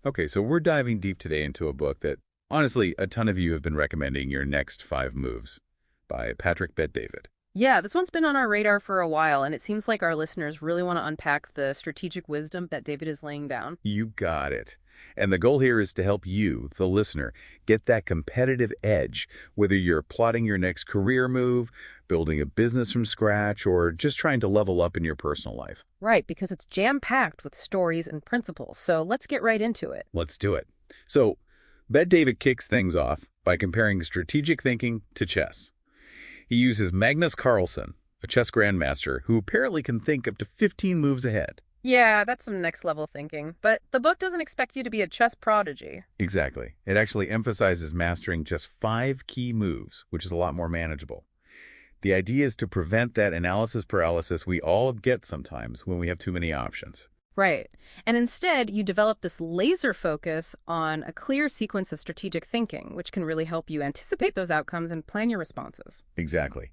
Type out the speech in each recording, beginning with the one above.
Okay, so we're diving deep today into a book that, honestly, a ton of you have been recommending, Your Next Five Moves by Patrick Bet-David. Yeah, this one's been on our radar for a while, and it seems like our listeners really want to unpack the strategic wisdom that David is laying down. You got it. And the goal here is to help you, the listener, get that competitive edge, whether you're plotting your next career move, building a business from scratch, or just trying to level up in your personal life. Right, because it's jam-packed with stories and principles, so let's get right into it. Let's do it. So, Bet-David kicks things off by comparing strategic thinking to chess. He uses Magnus Carlsen, a chess grandmaster who apparently can think up to 15 moves ahead. Yeah, that's some next-level thinking, but the book doesn't expect you to be a chess prodigy. Exactly. It actually emphasizes mastering just 5 key moves, which is a lot more manageable. The idea is to prevent that analysis paralysis we all get sometimes when we have too many options. Right. And instead, you develop this laser focus on a clear sequence of strategic thinking, which can really help you anticipate those outcomes and plan your responses. Exactly.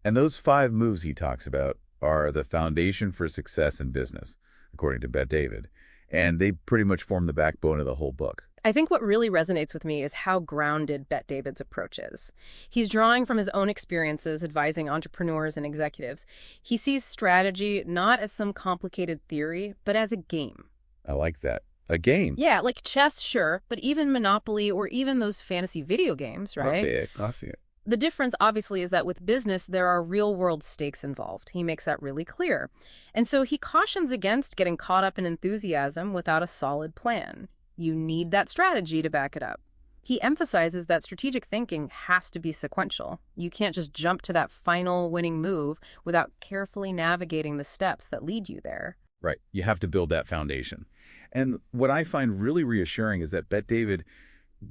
And those 5 moves he talks about are the foundation for success in business, according to Bet-David, and they pretty much form the backbone of the whole book. I think what really resonates with me is how grounded Bet David's approach is. He's drawing from his own experiences advising entrepreneurs and executives. He sees strategy not as some complicated theory, but as a game. I like that. A game. Yeah, like chess, sure, but even Monopoly or even those fantasy video games, right? Okay, I see it. The difference, obviously, is that with business, there are real-world stakes involved. He makes that really clear. And so he cautions against getting caught up in enthusiasm without a solid plan. You need that strategy to back it up. He emphasizes that strategic thinking has to be sequential. You can't just jump to that final winning move without carefully navigating the steps that lead you there. Right. You have to build that foundation. And what I find really reassuring is that Bet-David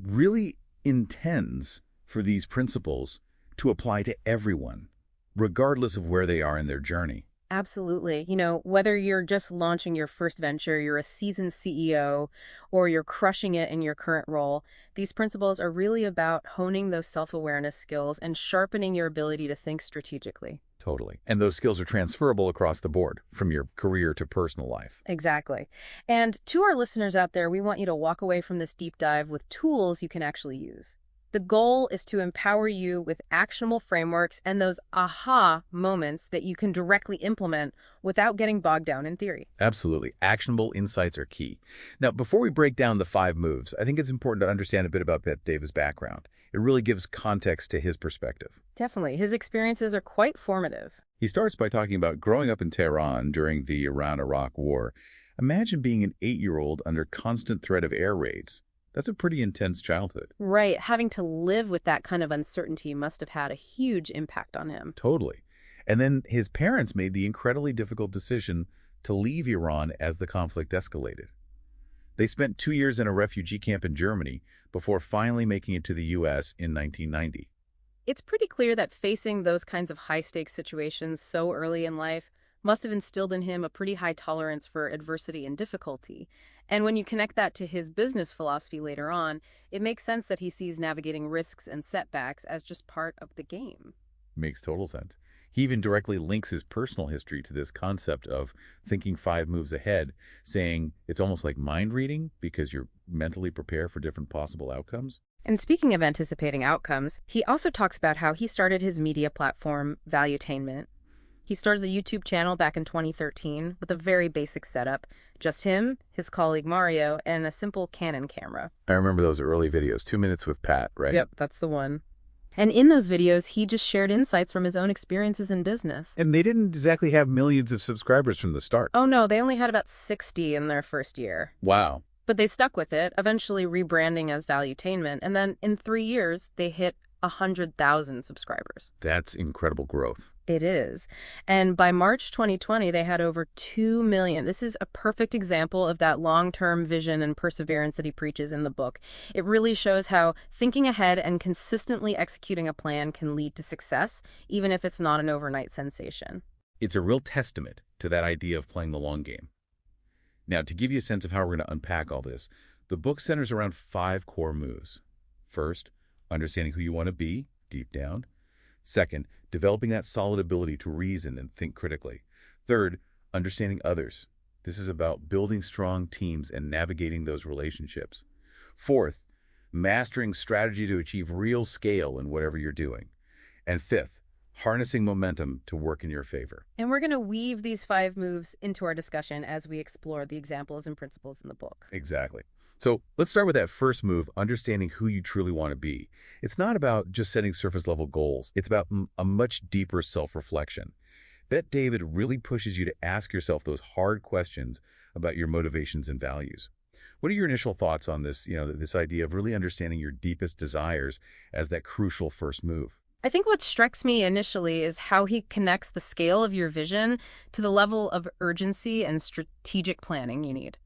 really intends for these principles to apply to everyone, regardless of where they are in their journey. Absolutely. You know, whether you're just launching your first venture, you're a seasoned CEO, or you're crushing it in your current role, these principles are really about honing those self-awareness skills and sharpening your ability to think strategically. Totally. And those skills are transferable across the board, from your career to personal life. Exactly. And to our listeners out there, we want you to walk away from this deep dive with tools you can actually use. The goal is to empower you with actionable frameworks and those aha moments that you can directly implement without getting bogged down in theory. Absolutely. Actionable insights are key. Now, before we break down the 5 moves, I think it's important to understand a bit about Bet-David's background. It really gives context to his perspective. Definitely. His experiences are quite formative. He starts by talking about growing up in Tehran during the Iran-Iraq War. Imagine being an 8-year-old under constant threat of air raids. That's a pretty intense childhood. Right. Having to live with that kind of uncertainty must have had a huge impact on him. Totally. And then his parents made the incredibly difficult decision to leave Iran as the conflict escalated. They spent 2 years in a refugee camp in Germany before finally making it to the U.S. in 1990. It's pretty clear that facing those kinds of high-stakes situations so early in life must have instilled in him a pretty high tolerance for adversity and difficulty. And when you connect that to his business philosophy later on, it makes sense that he sees navigating risks and setbacks as just part of the game. Makes total sense. He even directly links his personal history to this concept of thinking 5 moves ahead, saying it's almost like mind reading because you're mentally prepared for different possible outcomes. And speaking of anticipating outcomes, he also talks about how he started his media platform, Valuetainment. He started the YouTube channel back in 2013 with a very basic setup. Just him, his colleague Mario, and a simple Canon camera. I remember those early videos, 2 minutes with Pat, right? Yep, that's the one. And in those videos, he just shared insights from his own experiences in business. And they didn't exactly have millions of subscribers from the start. Oh no, they only had about 60 in their first year. Wow. But they stuck with it, eventually rebranding as Valuetainment, and then in 3 years, they hit 100,000 subscribers. That's incredible growth. It is. And by March 2020, they had over 2 million. This is a perfect example of that long-term vision and perseverance that he preaches in the book. It really shows how thinking ahead and consistently executing a plan can lead to success, even if it's not an overnight sensation. It's a real testament to that idea of playing the long game. Now, to give you a sense of how we're going to unpack all this, the book centers around 5 core moves. First, understanding who you want to be, deep down. Second, developing that solid ability to reason and think critically. Third, understanding others. This is about building strong teams and navigating those relationships. Fourth, mastering strategy to achieve real scale in whatever you're doing. And fifth, harnessing momentum to work in your favor. And we're going to weave these 5 moves into our discussion as we explore the examples and principles in the book. Exactly. So let's start with that first move, understanding who you truly want to be. It's not about just setting surface level goals. It's about a much deeper self-reflection. Bet David really pushes you to ask yourself those hard questions about your motivations and values. What are your initial thoughts on this, this idea of really understanding your deepest desires as that crucial first move? I think what strikes me initially is how he connects the scale of your vision to the level of urgency and strategic planning you need.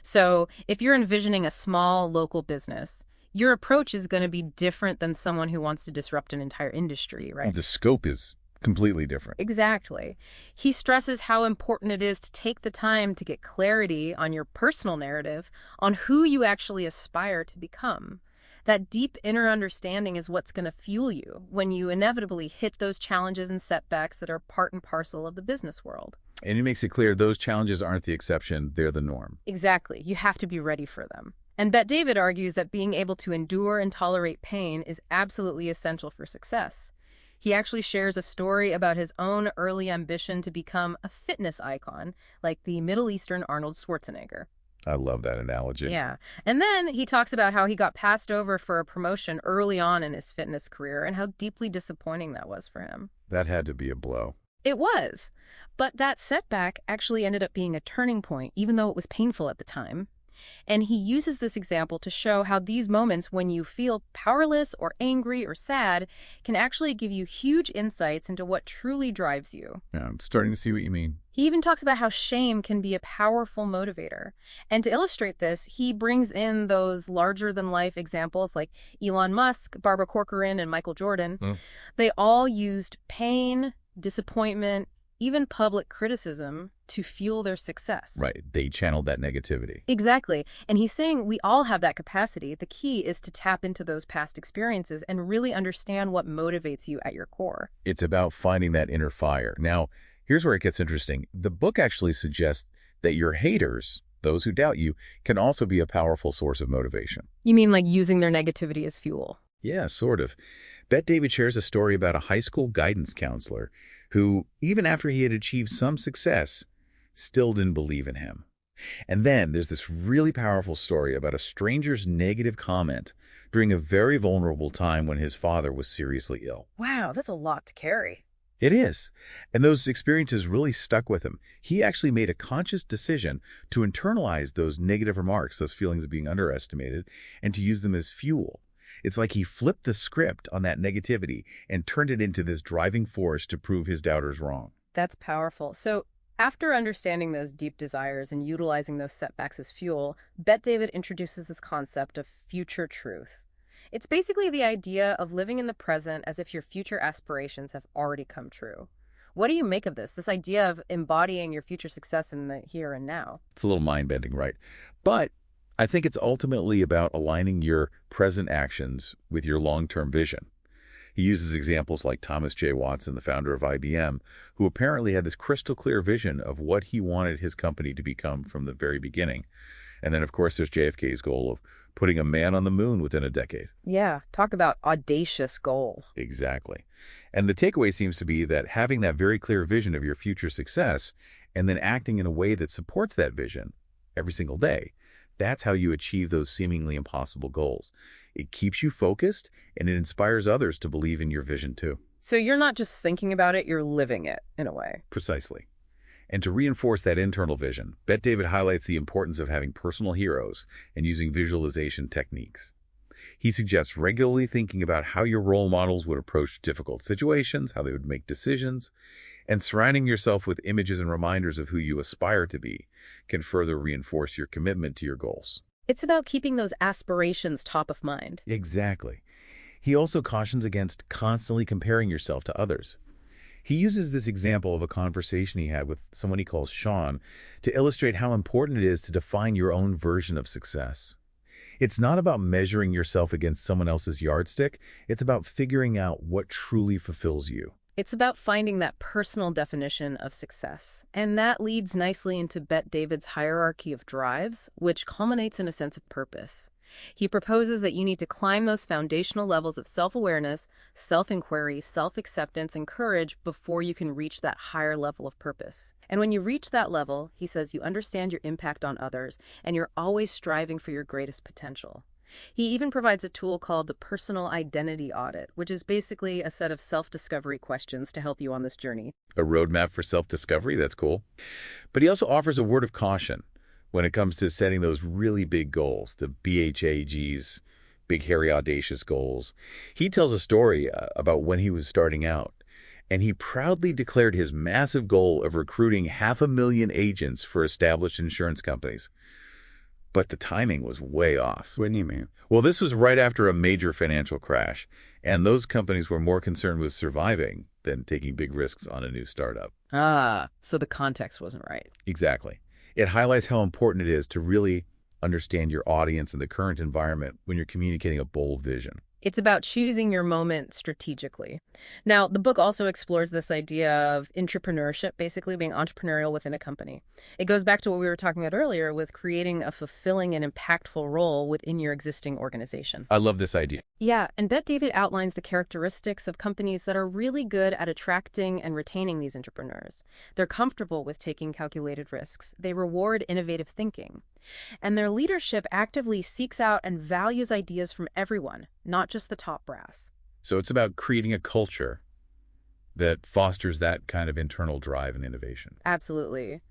So if you're envisioning a small local business, your approach is going to be different than someone who wants to disrupt an entire industry, right? The scope is completely different. Exactly. He stresses how important it is to take the time to get clarity on your personal narrative, on who you actually aspire to become. That deep inner understanding is what's going to fuel you when you inevitably hit those challenges and setbacks that are part and parcel of the business world. And he makes it clear those challenges aren't the exception, they're the norm. Exactly. You have to be ready for them. And Bet David argues that being able to endure and tolerate pain is absolutely essential for success. He actually shares a story about his own early ambition to become a fitness icon, like the Middle Eastern Arnold Schwarzenegger. I love that analogy. Yeah. And then he talks about how he got passed over for a promotion early on in his fitness career and how deeply disappointing that was for him. That had to be a blow. It was. But that setback actually ended up being a turning point, even though it was painful at the time. And he uses this example to show how these moments when you feel powerless or angry or sad can actually give you huge insights into what truly drives you. Yeah, I'm starting to see what you mean. He even talks about how shame can be a powerful motivator. And to illustrate this, he brings in those larger-than-life examples like Elon Musk, Barbara Corcoran, and Michael Jordan. They all used pain, disappointment, even public criticism to fuel their success. Right. They channeled that negativity. Exactly. And he's saying we all have that capacity. The key is to tap into those past experiences and really understand what motivates you at your core. It's about finding that inner fire. Now, here's where it gets interesting. The book actually suggests that your haters, those who doubt you, can also be a powerful source of motivation. You mean like using their negativity as fuel? Yeah, sort of. Bet David shares a story about a high school guidance counselor who, even after he had achieved some success, still didn't believe in him. And then there's this really powerful story about a stranger's negative comment during a very vulnerable time when his father was seriously ill. Wow, that's a lot to carry. It is. And those experiences really stuck with him. He actually made a conscious decision to internalize those negative remarks, those feelings of being underestimated, and to use them as fuel. It's like he flipped the script on that negativity and turned it into this driving force to prove his doubters wrong. That's powerful. So after understanding those deep desires and utilizing those setbacks as fuel, Bet David introduces this concept of future truth. It's basically the idea of living in the present as if your future aspirations have already come true. What do you make of this idea of embodying your future success in the here and now? It's a little mind-bending, right? But I think it's ultimately about aligning your present actions with your long-term vision. He uses examples like Thomas J. Watson, the founder of IBM, who apparently had this crystal clear vision of what he wanted his company to become from the very beginning. And then, of course, there's JFK's goal of putting a man on the moon within a decade. Yeah, talk about audacious goal. Exactly. And the takeaway seems to be that having that very clear vision of your future success and then acting in a way that supports that vision every single day, that's how you achieve those seemingly impossible goals. It keeps you focused, and it inspires others to believe in your vision too. So you're not just thinking about it, you're living it, in a way. Precisely. And to reinforce that internal vision, Bet David highlights the importance of having personal heroes and using visualization techniques. He suggests regularly thinking about how your role models would approach difficult situations, how they would make decisions, and surrounding yourself with images and reminders of who you aspire to be can further reinforce your commitment to your goals. It's about keeping those aspirations top of mind. Exactly. He also cautions against constantly comparing yourself to others. He uses this example of a conversation he had with someone he calls Sean to illustrate how important it is to define your own version of success. It's not about measuring yourself against someone else's yardstick. It's about figuring out what truly fulfills you. It's about finding that personal definition of success. And that leads nicely into Bet David's hierarchy of drives, which culminates in a sense of purpose. He proposes that you need to climb those foundational levels of self-awareness, self-inquiry, self-acceptance, and courage before you can reach that higher level of purpose. And when you reach that level, he says you understand your impact on others, and you're always striving for your greatest potential. He even provides a tool called the Personal Identity Audit, which is basically a set of self-discovery questions to help you on this journey. A roadmap for self-discovery, that's cool. But he also offers a word of caution when it comes to setting those really big goals, the BHAG's big, hairy, audacious goals. He tells a story about when he was starting out, and he proudly declared his massive goal of recruiting 500,000 agents for established insurance companies. But the timing was way off. What do you mean? Well, this was right after a major financial crash, and those companies were more concerned with surviving than taking big risks on a new startup. So the context wasn't right. Exactly. It highlights how important it is to really understand your audience and the current environment when you're communicating a bold vision. It's about choosing your moment strategically. Now, the book also explores this idea of entrepreneurship, basically being entrepreneurial within a company. It goes back to what we were talking about earlier with creating a fulfilling and impactful role within your existing organization. I love this idea. Yeah, and Bet David outlines the characteristics of companies that are really good at attracting and retaining these entrepreneurs. They're comfortable with taking calculated risks. They reward innovative thinking. And their leadership actively seeks out and values ideas from everyone, not just the top brass. So it's about creating a culture that fosters that kind of internal drive and innovation. Absolutely.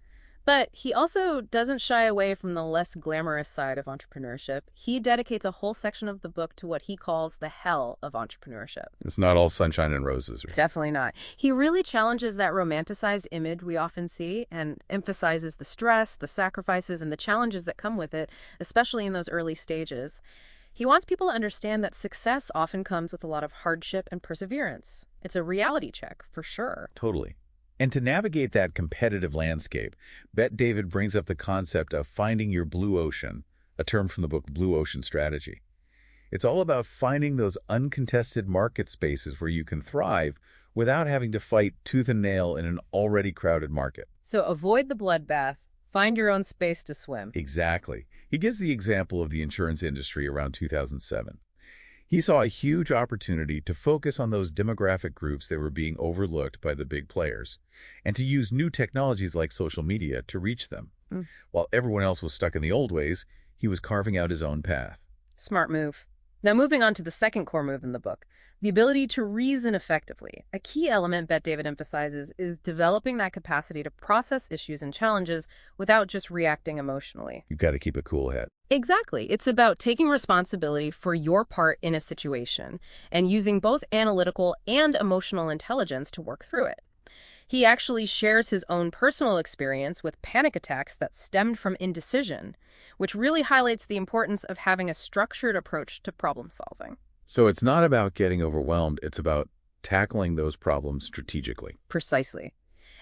But he also doesn't shy away from the less glamorous side of entrepreneurship. He dedicates a whole section of the book to what he calls the hell of entrepreneurship. It's not all sunshine and roses. Definitely not. He really challenges that romanticized image we often see and emphasizes the stress, the sacrifices, and the challenges that come with it, especially in those early stages. He wants people to understand that success often comes with a lot of hardship and perseverance. It's a reality check, for sure. Totally. And to navigate that competitive landscape, Bet David brings up the concept of finding your blue ocean, a term from the book Blue Ocean Strategy. It's all about finding those uncontested market spaces where you can thrive without having to fight tooth and nail in an already crowded market. So avoid the bloodbath. Find your own space to swim. Exactly. He gives the example of the insurance industry around 2007. He saw a huge opportunity to focus on those demographic groups that were being overlooked by the big players and to use new technologies like social media to reach them. While everyone else was stuck in the old ways, he was carving out his own path. Smart move. Now moving on to the second core move in the book, the ability to reason effectively. A key element Bet David emphasizes is developing that capacity to process issues and challenges without just reacting emotionally. You've got to keep a cool head. Exactly. It's about taking responsibility for your part in a situation and using both analytical and emotional intelligence to work through it. He actually shares his own personal experience with panic attacks that stemmed from indecision, which really highlights the importance of having a structured approach to problem solving. So it's not about getting overwhelmed, it's about tackling those problems strategically. Precisely.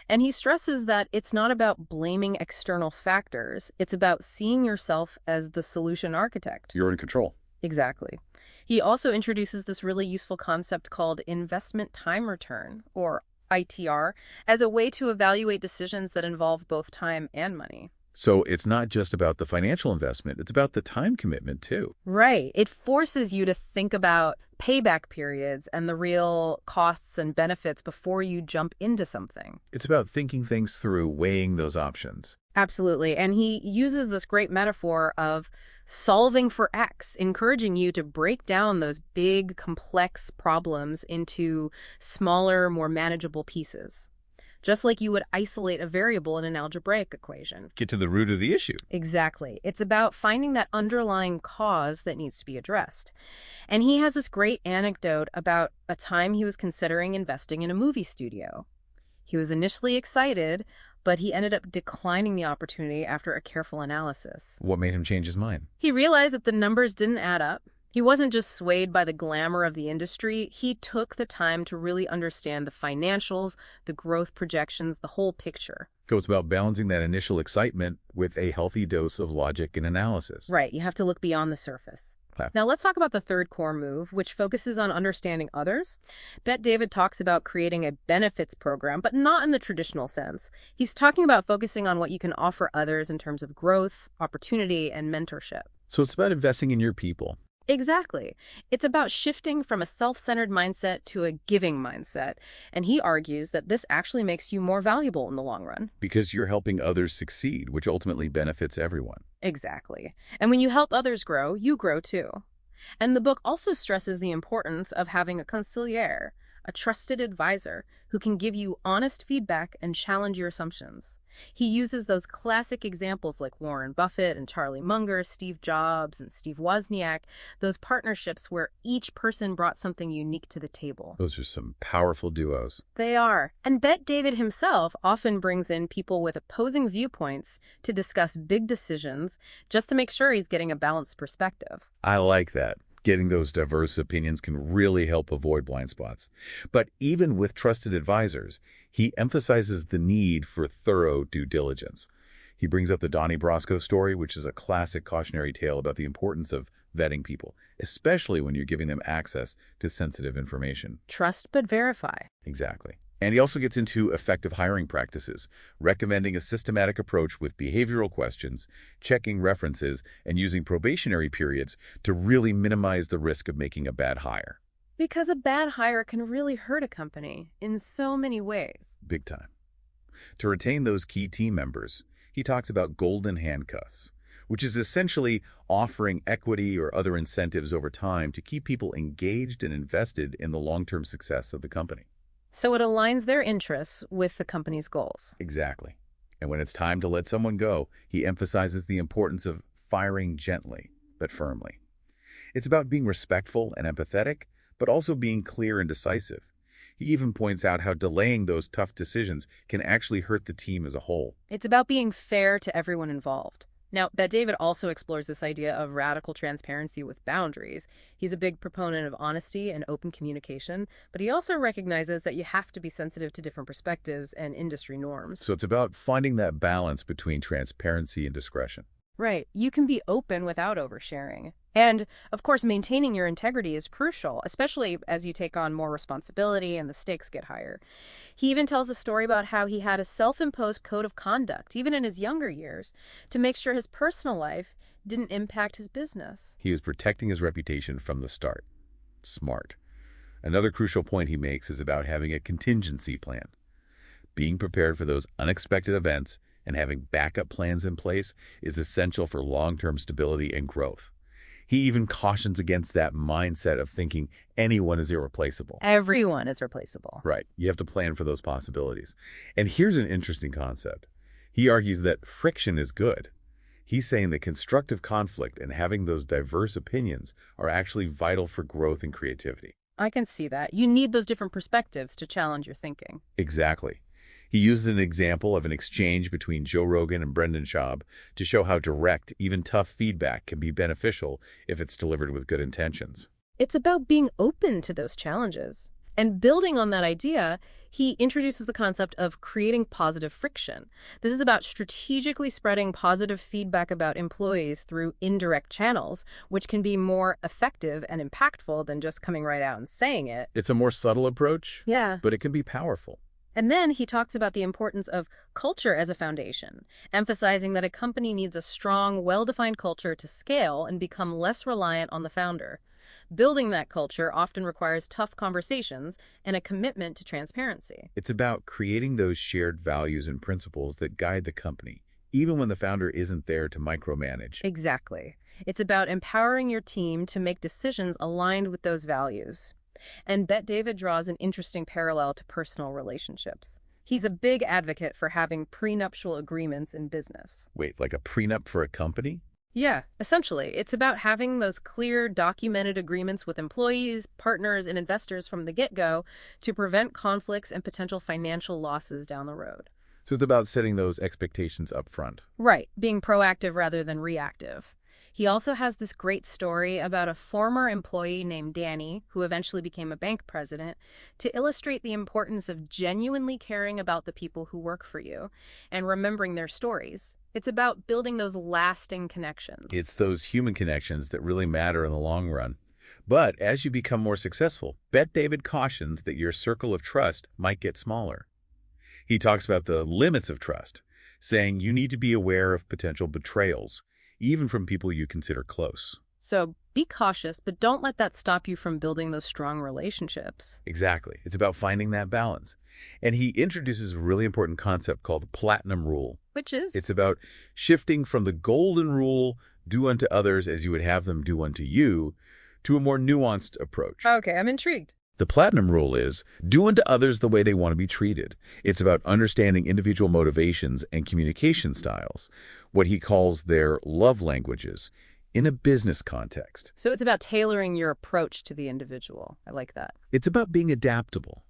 And he stresses that it's not about blaming external factors. It's about seeing yourself as the solution architect. You're in control. Exactly. He also introduces this really useful concept called investment time return, or ITR, as a way to evaluate decisions that involve both time and money. So it's not just about the financial investment, it's about the time commitment too. Right. It forces you to think about payback periods and the real costs and benefits before you jump into something. It's about thinking things through, weighing those options. Absolutely. And he uses this great metaphor of solving for X, encouraging you to break down those big, complex problems into smaller, more manageable pieces. Just like you would isolate a variable in an algebraic equation. Get to the root of the issue. Exactly. It's about finding that underlying cause that needs to be addressed. And he has this great anecdote about a time he was considering investing in a movie studio. He was initially excited, but he ended up declining the opportunity after a careful analysis. What made him change his mind? He realized that the numbers didn't add up. He wasn't just swayed by the glamour of the industry. He took the time to really understand the financials, the growth projections, the whole picture. So it's about balancing that initial excitement with a healthy dose of logic and analysis. Right. You have to look beyond the surface. Okay. Now let's talk about the third core move, which focuses on understanding others. Bet David talks about creating a benefits program, but not in the traditional sense. He's talking about focusing on what you can offer others in terms of growth, opportunity, and mentorship. So it's about investing in your people Exactly. It's about shifting from a self-centered mindset to a giving mindset. And he argues that this actually makes you more valuable in the long run. because you're helping others succeed, which ultimately benefits everyone. Exactly. And when you help others grow, you grow too. And the book also stresses the importance of having a consigliere, a trusted advisor who can give you honest feedback and challenge your assumptions. He uses those classic examples like Warren Buffett and Charlie Munger, Steve Jobs and Steve Wozniak, those partnerships where each person brought something unique to the table. Those are some powerful duos. They are. And Bet David himself often brings in people with opposing viewpoints to discuss big decisions just to make sure he's getting a balanced perspective. I like that. Getting those diverse opinions can really help avoid blind spots. But even with trusted advisors, he emphasizes the need for thorough due diligence. He brings up the Donnie Brasco story, which is a classic cautionary tale about the importance of vetting people, especially when you're giving them access to sensitive information. Trust but verify. Exactly. And he also gets into effective hiring practices, recommending a systematic approach with behavioral questions, checking references, and using probationary periods to really minimize the risk of making a bad hire. Because a bad hire can really hurt a company in so many ways. Big time. To retain those key team members, he talks about golden handcuffs, which is essentially offering equity or other incentives over time to keep people engaged and invested in the long-term success of the company. So it aligns their interests with the company's goals. Exactly. And when it's time to let someone go, he emphasizes the importance of firing gently but firmly. It's about being respectful and empathetic, but also being clear and decisive. He even points out how delaying those tough decisions can actually hurt the team as a whole. It's about being fair to everyone involved. Now, Bet David also explores this idea of radical transparency with boundaries. He's a big proponent of honesty and open communication, but he also recognizes that you have to be sensitive to different perspectives and industry norms. So it's about finding that balance between transparency and discretion. Right. You can be open without oversharing. And, of course, maintaining your integrity is crucial, especially as you take on more responsibility and the stakes get higher. He even tells a story about how he had a self-imposed code of conduct, even in his younger years, to make sure his personal life didn't impact his business. He was protecting his reputation from the start. Smart. Another crucial point he makes is about having a contingency plan. Being prepared for those unexpected events and having backup plans in place is essential for long-term stability and growth. He even cautions against that mindset of thinking anyone is irreplaceable. Everyone is replaceable. Right. You have to plan for those possibilities. And here's an interesting concept. He argues that friction is good. He's saying that constructive conflict and having those diverse opinions are actually vital for growth and creativity. I can see that. You need those different perspectives to challenge your thinking. Exactly. He uses an example of an exchange between Joe Rogan and Brendan Schaub to show how direct, even tough feedback can be beneficial if it's delivered with good intentions. It's about being open to those challenges. And building on that idea, he introduces the concept of creating positive friction. This is about strategically spreading positive feedback about employees through indirect channels, which can be more effective and impactful than just coming right out and saying it. It's a more subtle approach, Yeah. but it can be powerful. And then he talks about the importance of culture as a foundation, emphasizing that a company needs a strong, well-defined culture to scale and become less reliant on the founder. Building that culture often requires tough conversations and a commitment to transparency. It's about creating those shared values and principles that guide the company, even when the founder isn't there to micromanage. Exactly. It's about empowering your team to make decisions aligned with those values. And Bet David draws an interesting parallel to personal relationships. He's a big advocate for having prenuptial agreements in business. Wait, like a prenup for a company? Yeah, essentially, it's about having those clear, documented agreements with employees, partners, and investors from the get-go to prevent conflicts and potential financial losses down the road. So it's about setting those expectations up front. Right, being proactive rather than reactive. He also has this great story about a former employee named Danny, who eventually became a bank president, to illustrate the importance of genuinely caring about the people who work for you and remembering their stories. It's about building those lasting connections. It's those human connections that really matter in the long run. But as you become more successful, Bet David cautions that your circle of trust might get smaller. He talks about the limits of trust, saying you need to be aware of potential betrayals, even from people you consider close. So be cautious, but don't let that stop you from building those strong relationships. Exactly. It's about finding that balance. And he introduces a really important concept called the platinum rule. Which is? It's about shifting from the golden rule, do unto others as you would have them do unto you, to a more nuanced approach. Okay, I'm intrigued. The platinum rule is do unto others the way they want to be treated. It's about understanding individual motivations and communication styles, what he calls their love languages, in a business context. So it's about tailoring your approach to the individual. I like that. It's about being adaptable.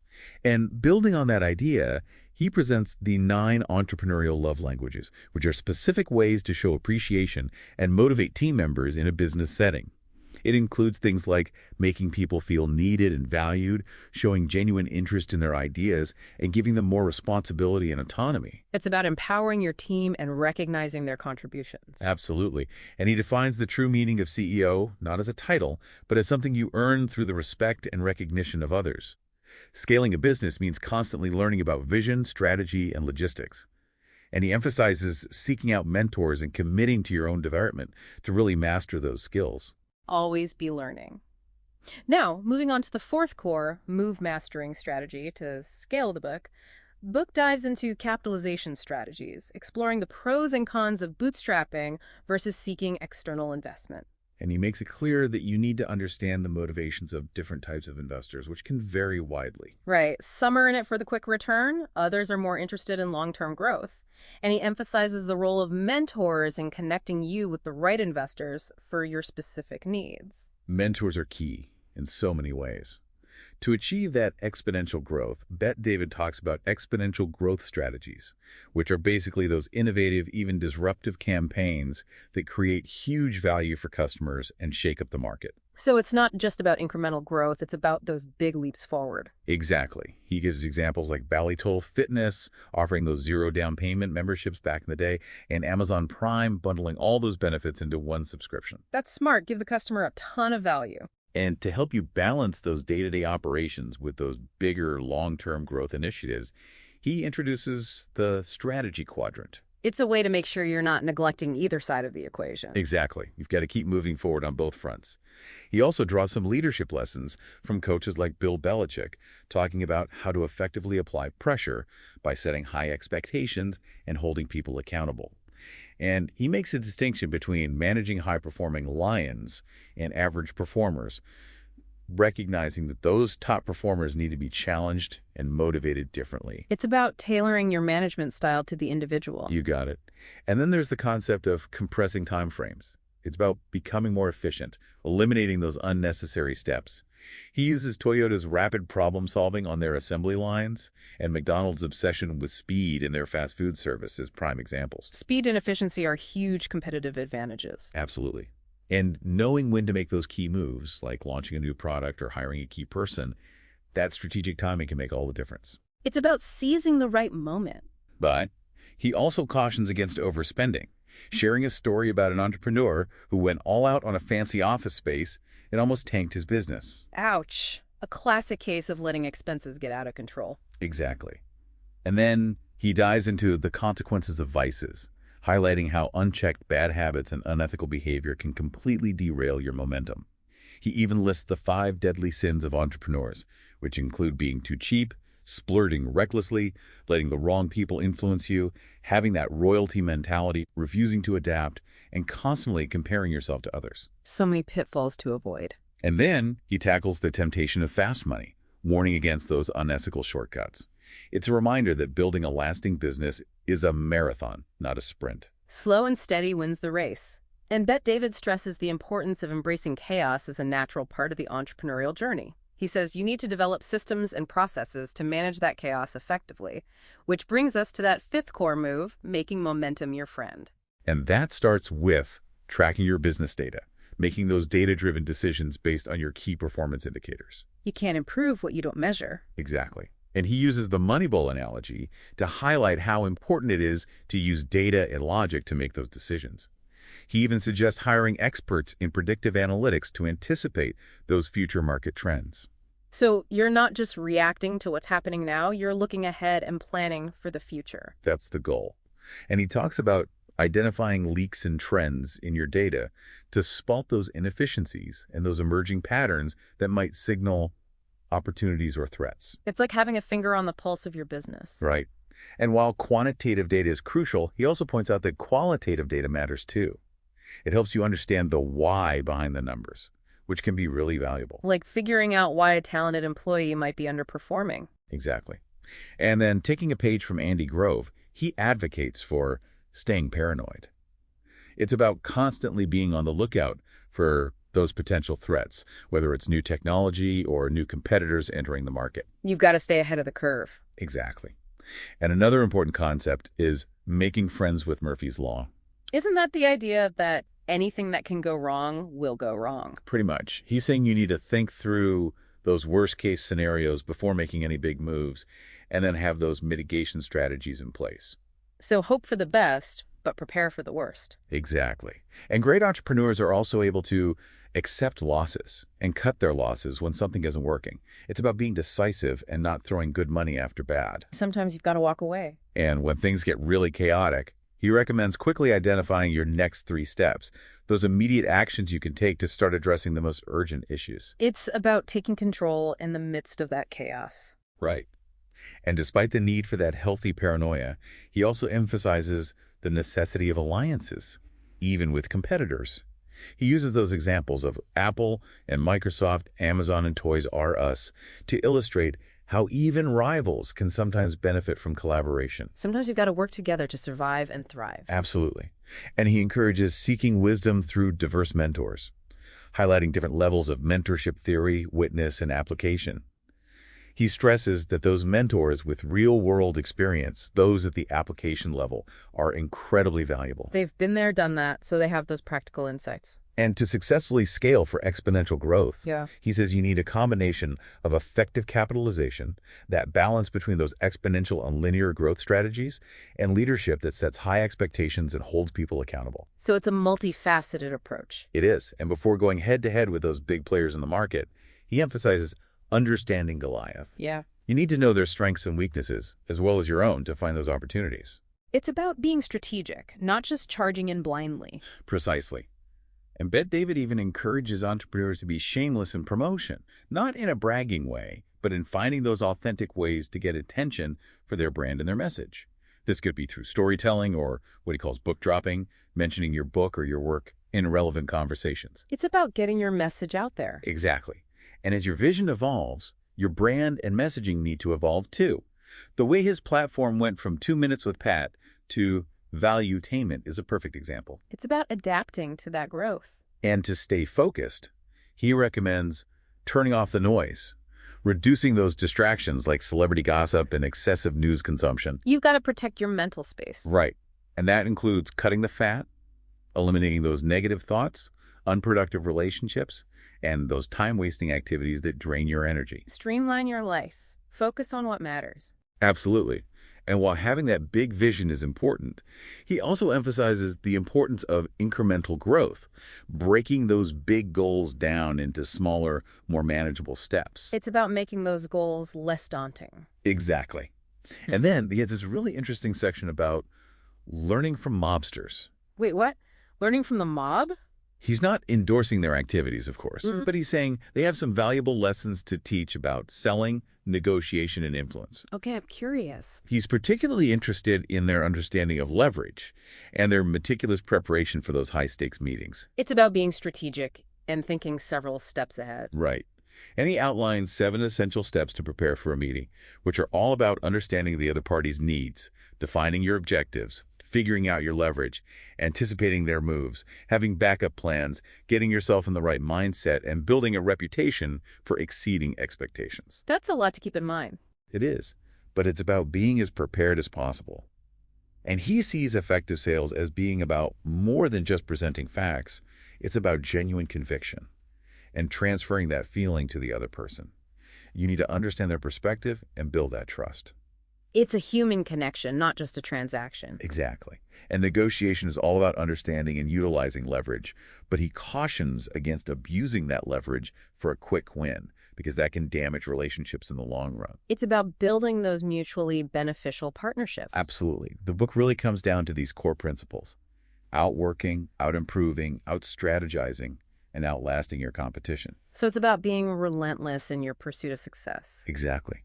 And building on that idea, he presents the 9 entrepreneurial love languages, which are specific ways to show appreciation and motivate team members in a business setting. It includes things like making people feel needed and valued, showing genuine interest in their ideas, and giving them more responsibility and autonomy. It's about empowering your team and recognizing their contributions. Absolutely. And he defines the true meaning of CEO not as a title, but as something you earn through the respect and recognition of others. Scaling a business means constantly learning about vision, strategy, and logistics. And he emphasizes seeking out mentors and committing to your own development to really master those skills. Always be learning. Now, moving on to the fourth core, move mastering strategy to scale the book dives into capitalization strategies, exploring the pros and cons of bootstrapping versus seeking external investment. And he makes it clear that you need to understand the motivations of different types of investors, which can vary widely. Right. Some are in it for the quick return. Others are more interested in long-term growth. And he emphasizes the role of mentors in connecting you with the right investors for your specific needs. Mentors are key in so many ways. To achieve that exponential growth, Bet David talks about exponential growth strategies, which are basically those innovative, even disruptive campaigns that create huge value for customers and shake up the market. So it's not just about incremental growth, it's about those big leaps forward. Exactly. He gives examples like Ballitoll Fitness, offering those zero down payment memberships back in the day, and Amazon Prime bundling all those benefits into one subscription. That's smart. Give the customer a ton of value. And to help you balance those day-to-day operations with those bigger long-term growth initiatives, he introduces the strategy quadrant. It's a way to make sure you're not neglecting either side of the equation. Exactly. You've got to keep moving forward on both fronts. He also draws some leadership lessons from coaches like Bill Belichick, talking about how to effectively apply pressure by setting high expectations and holding people accountable. And he makes a distinction between managing high-performing lions and average performers, recognizing that those top performers need to be challenged and motivated differently. It's about tailoring your management style to the individual. You got it. And then there's the concept of compressing time frames. It's about becoming more efficient, eliminating those unnecessary steps. He uses Toyota's rapid problem-solving on their assembly lines and McDonald's obsession with speed in their fast food service as prime examples. Speed and efficiency are huge competitive advantages. Absolutely. And knowing when to make those key moves, like launching a new product or hiring a key person, that strategic timing can make all the difference. It's about seizing the right moment. But he also cautions against overspending, sharing a story about an entrepreneur who went all out on a fancy office space and almost tanked his business. Ouch. A classic case of letting expenses get out of control. Exactly. And then he dives into the consequences of vices, highlighting how unchecked bad habits and unethical behavior can completely derail your momentum. He even lists the 5 deadly sins of entrepreneurs, which include being too cheap, splurging recklessly, letting the wrong people influence you, having that royalty mentality, refusing to adapt, and constantly comparing yourself to others. So many pitfalls to avoid. And then he tackles the temptation of fast money, warning against those unethical shortcuts. It's a reminder that building a lasting business is a marathon, not a sprint. Slow and steady wins the race. And Bet David stresses the importance of embracing chaos as a natural part of the entrepreneurial journey. He says you need to develop systems and processes to manage that chaos effectively, which brings us to that 5th core move, making momentum your friend. And that starts with tracking your business data, making those data-driven decisions based on your key performance indicators. You can't improve what you don't measure. Exactly. And he uses the Moneyball analogy to highlight how important it is to use data and logic to make those decisions. He even suggests hiring experts in predictive analytics to anticipate those future market trends. So you're not just reacting to what's happening now, you're looking ahead and planning for the future. That's the goal. And he talks about identifying leaks and trends in your data to spot those inefficiencies and those emerging patterns that might signal opportunities or threats. It's like having a finger on the pulse of your business. Right. And while quantitative data is crucial, he also points out that qualitative data matters too. It helps you understand the why behind the numbers, which can be really valuable. Like figuring out why a talented employee might be underperforming. Exactly. And then taking a page from Andy Grove, he advocates for staying paranoid. It's about constantly being on the lookout for those potential threats, whether it's new technology or new competitors entering the market. You've got to stay ahead of the curve. Exactly. And another important concept is making friends with Murphy's Law. Isn't that the idea that anything that can go wrong will go wrong? Pretty much. He's saying you need to think through those worst-case scenarios before making any big moves, and then have those mitigation strategies in place. So hope for the best, but prepare for the worst. Exactly. And great entrepreneurs are also able to accept losses and cut their losses when something isn't working. It's about being decisive and not throwing good money after bad. Sometimes you've got to walk away. And when things get really chaotic, he recommends quickly identifying your next 3 steps, those immediate actions you can take to start addressing the most urgent issues. It's about taking control in the midst of that chaos. Right. And despite the need for that healthy paranoia, he also emphasizes the necessity of alliances, even with competitors. He uses those examples of Apple and Microsoft, Amazon and Toys R Us to illustrate how even rivals can sometimes benefit from collaboration. Sometimes you've got to work together to survive and thrive. Absolutely. And he encourages seeking wisdom through diverse mentors, highlighting different levels of mentorship theory, witness, and application. He stresses that those mentors with real-world experience, those at the application level, are incredibly valuable. They've been there, done that, so they have those practical insights. And to successfully scale for exponential growth, he says you need a combination of effective capitalization, that balance between those exponential and linear growth strategies, and leadership that sets high expectations and holds people accountable. So it's a multifaceted approach. It is. And before going head-to-head with those big players in the market, he emphasizes understanding Goliath. Yeah. You need to know their strengths and weaknesses, as well as your own, to find those opportunities. It's about being strategic, not just charging in blindly. Precisely. And Bet David even encourages entrepreneurs to be shameless in promotion, not in a bragging way, but in finding those authentic ways to get attention for their brand and their message. This could be through storytelling or what he calls book dropping, mentioning your book or your work in relevant conversations. It's about getting your message out there. Exactly. And as your vision evolves, your brand and messaging need to evolve too. The way his platform went from 2 Minutes with Pat to Valuetainment is a perfect example. It's about adapting to that growth. And to stay focused, he recommends turning off the noise, reducing those distractions like celebrity gossip and excessive news consumption. You've got to protect your mental space. Right. And that includes cutting the fat, eliminating those negative thoughts, unproductive relationships, and those time-wasting activities that drain your energy. Streamline your life. Focus on what matters. Absolutely. And while having that big vision is important, he also emphasizes the importance of incremental growth, breaking those big goals down into smaller, more manageable steps. It's about making those goals less daunting. Exactly. And then he has this really interesting section about learning from mobsters. Wait, what? Learning from the mob? He's not endorsing their activities, of course, but he's saying they have some valuable lessons to teach about selling, negotiation, and influence. Okay, I'm curious. He's particularly interested in their understanding of leverage and their meticulous preparation for those high-stakes meetings. It's about being strategic and thinking several steps ahead. Right. And he outlines 7 essential steps to prepare for a meeting, which are all about understanding the other party's needs, defining your objectives, figuring out your leverage, anticipating their moves, having backup plans, getting yourself in the right mindset, and building a reputation for exceeding expectations. That's a lot to keep in mind. It is, but it's about being as prepared as possible. And he sees effective sales as being about more than just presenting facts. It's about genuine conviction and transferring that feeling to the other person. You need to understand their perspective and build that trust. It's a human connection, not just a transaction. Exactly. And negotiation is all about understanding and utilizing leverage, but he cautions against abusing that leverage for a quick win, because that can damage relationships in the long run. It's about building those mutually beneficial partnerships. Absolutely. The book really comes down to these core principles: outworking, out-improving, out-strategizing, and outlasting your competition. So it's about being relentless in your pursuit of success. Exactly.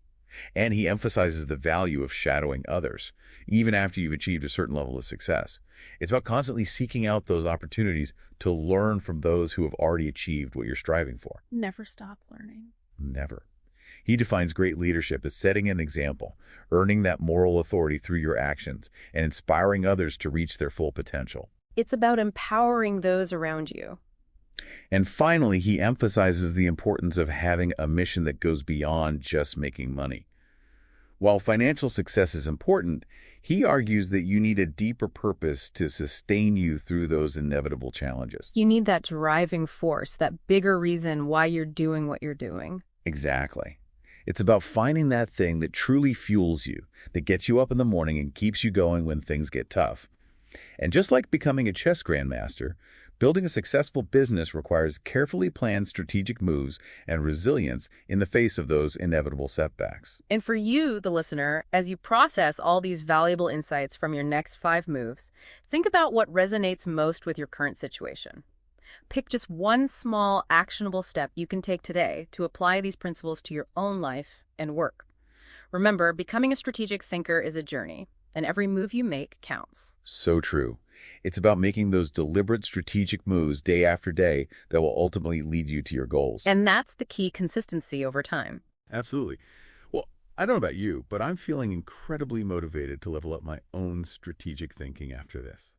And he emphasizes the value of shadowing others, even after you've achieved a certain level of success. It's about constantly seeking out those opportunities to learn from those who have already achieved what you're striving for. Never stop learning. Never. He defines great leadership as setting an example, earning that moral authority through your actions, and inspiring others to reach their full potential. It's about empowering those around you. And finally, he emphasizes the importance of having a mission that goes beyond just making money. While financial success is important, he argues that you need a deeper purpose to sustain you through those inevitable challenges. You need that driving force, that bigger reason why you're doing what you're doing. Exactly. It's about finding that thing that truly fuels you, that gets you up in the morning and keeps you going when things get tough. And just like becoming a chess grandmaster, building a successful business requires carefully planned strategic moves and resilience in the face of those inevitable setbacks. And for you, the listener, as you process all these valuable insights from your next 5 moves, think about what resonates most with your current situation. Pick just one small, actionable step you can take today to apply these principles to your own life and work. Remember, becoming a strategic thinker is a journey, and every move you make counts. So true. It's about making those deliberate strategic moves day after day that will ultimately lead you to your goals. And that's the key: consistency over time. Absolutely. Well, I don't know about you, but I'm feeling incredibly motivated to level up my own strategic thinking after this.